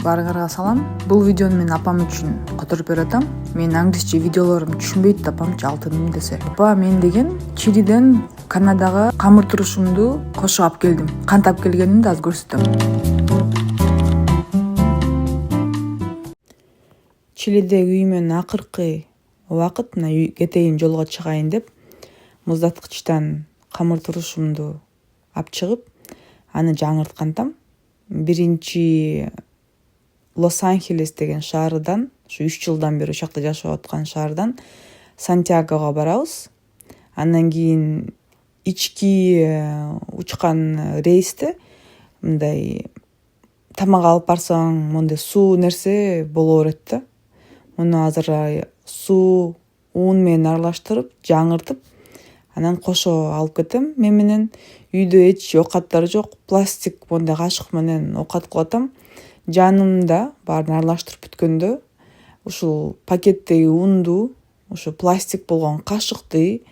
Баарыңарга салам. Бул видеону мен апам үчүн которуп бератам. Менин англисче видеолорум түшүнбөйт апамчы алтыным десе. Апа, мен деген Чилиден Канадага камыр турушумду кошуп алып келдим. Кантип алып келгенимди азыр көрсөтөм. Чилиде үйүмөн акыркы убакыт мына кетейин жолго чыгайын деп муздаткычтан камыр турушумду алып чыгып, аны жаңырткантам. Биринчи Лос-Анджелес деген шаардан, ушу 3 жылдан бери ошакта жашап аткан шаардан Сантьягого барабыз. Андан кийин ички учкан рейсте мындай тамак алып барсаң, мондай суу нерсе боло берет да. Муну азыр суу уун менен аралаштырып, жаңыртып, анан кошо алып кетем. Мен менен үйдө эч оокаттар жок, пластик мондай кашык менен оокат кылып атам. Жанымда баарын аралаштырып бүткөндө ушул пакеттеги унду, ушу пластик болгон кашыкты,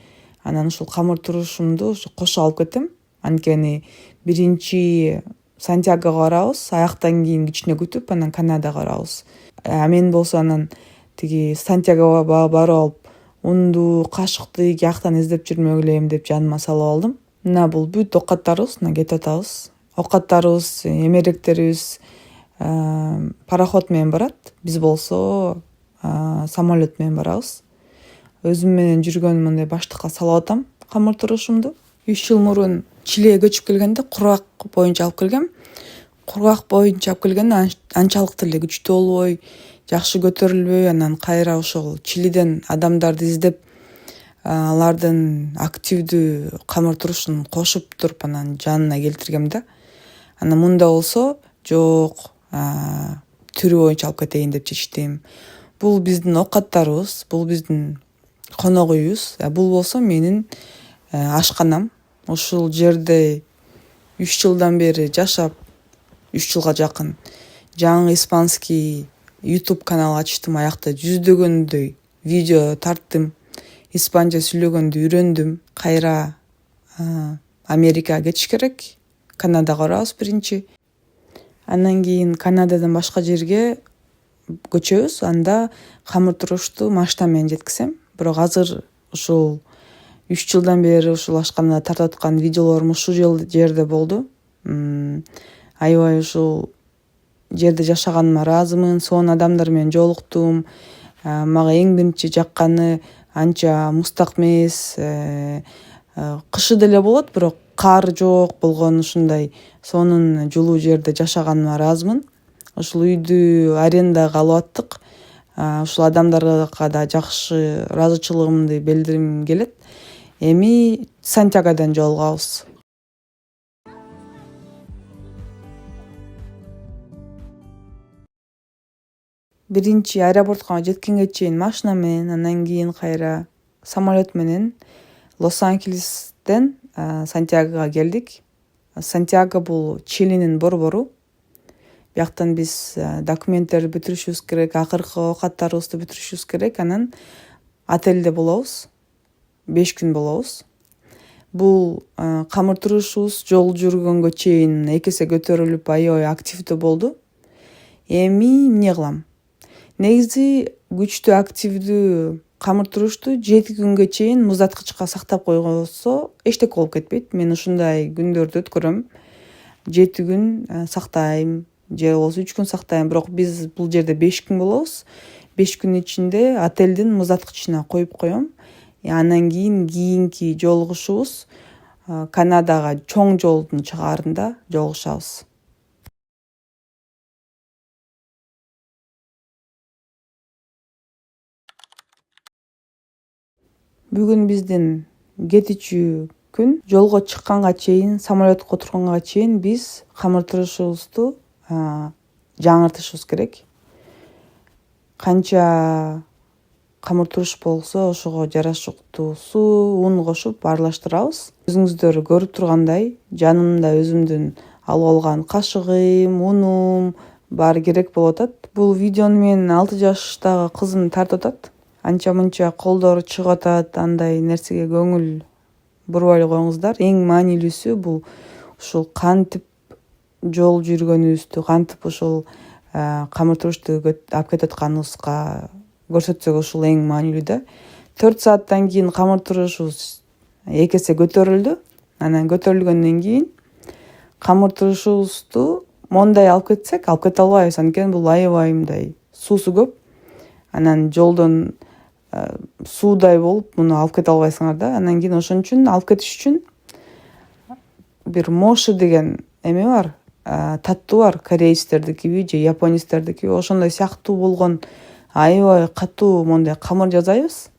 анан ушул камыр турушумду ушу кошо алып кетем. Анткени биринчи Сантьягого барабыз, аяктан кийин кичине күтүп, анан Канадага барабыз. Мен болсо анан тиги Сантьягого барып алып, унду, кашыкты жактан издеп жүрмөгүлейм деп жаныма салып алдым. Мына бул бүт оокаттарыбыз, мына кетип атабыз. Оокаттарыбыз, эмеректерибиз пароход менен барат. Биз болсо самолет менен барабыз. Өзүм менен жүргөн мындай баштыкка салып атам камыр турушумду. 3 жыл мурун Чилиге көчүп келгенде кургак боюнча алып келгем. Кургак боюнча алып келгенде анчалык деле күчтүү болбой, жакшы көтөрүлбөй, анан кайра ошол Чилиден адамдарды издеп, алардын активдүү камыр турушун кошуп туруп анан жанына келтиргем да. Анан мында болсо жок, түрү боюнча алып кетейин деп чечтим. Бул биздин оокаттарыбыз, бул биздин конок үйүбүз. Бул болсо менин ашканам. Ушул жерде 3 жылдан бери жашап, 3 жылга жакын жаңы испанский YouTube канал ачтым. Аякта жүздөгөндөй видео тарттым. Испанча сүйлөгөндү үйрөндүм. Кайра Америкага кетиш керек. Канадага барабыз биринчи. Андан кийин Канададан башка жерге көчөбүз. Анда камыр турушту машина менен жеткизем. Бирок азыр ушул 3 жылдан бери ушул ашканада тартып аткан видеолорум ушул жерде болду. Аябай ушул жерде жашаганыма ыраазымын. Сонун адамдар менен жолуктум. Мага эң биринчи жакканы анча мустак эмес, кышы деле болот, бирок кар жок болгон ушундай сонун жылуу жерде жашаганыма ыраазымын. Ушул үйдү арендага алып аттык. Ушул адамдарга да жакшы ыраазычылыгымды билдиргим келет. Эми Сантьягодон жолугабыз. Биринчи аэропортко жеткенге чейин машина менен, андан кийин кайра самолет менен Лос-Анджелестен Сантьягога келдик. Сантьяго бул Чилинин борбору. Бияктан биз документтерди бүтүрүшүбүз керек, акыркы оокаттарыбызды бүтүрүшүбүз керек. Анан отелде болобуз. 5 күн болобуз. Бул камыр турушубуз жол жүргөнгө чейин 2 эсе көтөрүлүп, аябай активдүү болду. Эми эмне кылам? Негизи күчтүү активдүү камыр турушту 7 күнгө чейин муздаткычка сактап койгонсо эчтеке болуп кетпейт. Мен ушундай күндөрдү өткөрөм. 7 күн сактайм, же болбосо 3 күн сактайм. Бирок биз бул жерде 5 күн болобуз. 5 күн ичинде отелдин муздаткычына коюп коем. Андан кийинки жолугушубуз Канадага чоң жолдун чыгаарында жолугушабыз. Бүгүн биздин кетичү күн. Жолго чыкканга чейин, самолетко отурганга чейин биз камыр турушубузду жаңыртышыбыз керек. Канча камыр туруш болсо ошого жарашыктуу суу, ун кошуп аралаштырабыз. Өзүңүздөр көрүп тургандай, жанымда өзүмдүн алып алган кашыгым, унум баары керек болуп атат. Бул видеону менин 6 жаштагы кызым тартып атат. Анча-мынча колдору чыгып атат, андай нерсеге көңүл бурбай эле коюңуздар. Эң маанилүүсү бул ушул кантип жол жүргөнүбүздү, кантип ушул камыр турушты алып кетип атканыбызга көрсөтсөк ушул эң маанилүү да. 4 сааттан кийин камыр турушубуз 2 эсе көтөрүлдү. Анан көтөрүлгөндөн кийин камыр турушубузду мондай алып кетсек, алып кете албайбыз. Анткени бул аябай мындай суусу көп. Анан жолдон суудай болуп, муну алып кете албайсыңар да. Анан кийин ошон үчүн алып кетиш үчүн бир моши деген эме бар, таттуу бар, корейцтердикиби же японецтердикиби, ошондой сыяктуу болгон аябай катуу мондай камыр жасайбыз.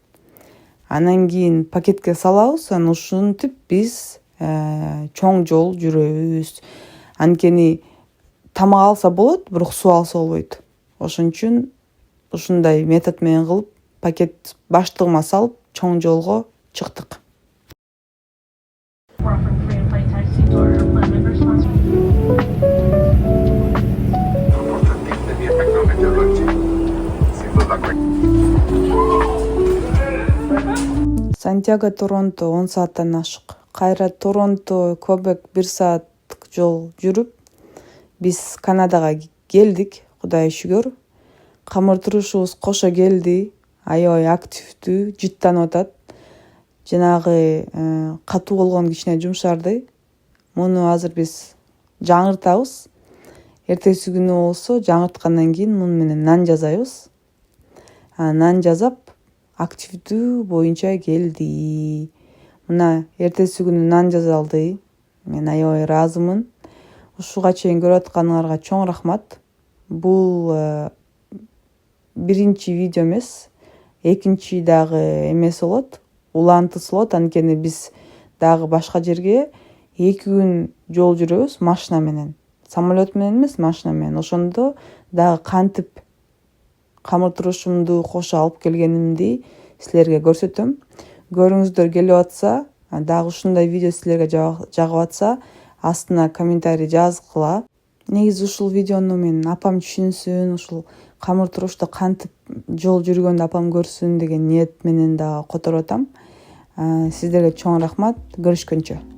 Анан кийин пакетке салабыз, анан ушинтип биз чоң жол жүрөбүз. Анткени тамак алса болот, бирок суу алса болбойт. Ошон үчүн ушундай метод менен кылып, пакет баштыгыма салып, чоң жолго чыктык. Сантьяго Торонто 10 сааттан ашык. Кайра Торонто Квебек 1 сааттык жол жүрүп, биз Канадага келдик, Кудайга шүгүр. Камыр турушубуз кошо келди, аябай активдүү, жыттанып атат. Жанагы катуу болгон кичине жумшарды. Муну азыр биз жаңыртабыз. Эртеси күнү болсо жаңырткандан кийин муну менен нан жасайбыз. Нан жасап активдүү боюнча келди. Мына эртеси күнү нан жасалды. Мен аябай ыраазымын. Ушуга чейин көрүп атканыңарга чоң рахмат. Бул биринчи видео эмес, экинчи дагы эмес болот. Улантысы болот, анткени биз дагы башка жерге 2 күн жол жүрөбүз машина менен. Самолет менен эмес, машина менен. Ошондо дагы кантип камыр турушумду кошо алып келгенимди силерге көрсөтөм. Көрүңүздөр келип атса, дагы ушундай видео силерге жагып атса, астына комментарий жазгыла. Негизи ушул видеону мен апам түшүнсүн, ушул камыр турушта кантип жол жүргөндү апам көрсүн деген ниет менен да которуп атам. Сиздерге чоң рахмат. Көрүшкөнчө.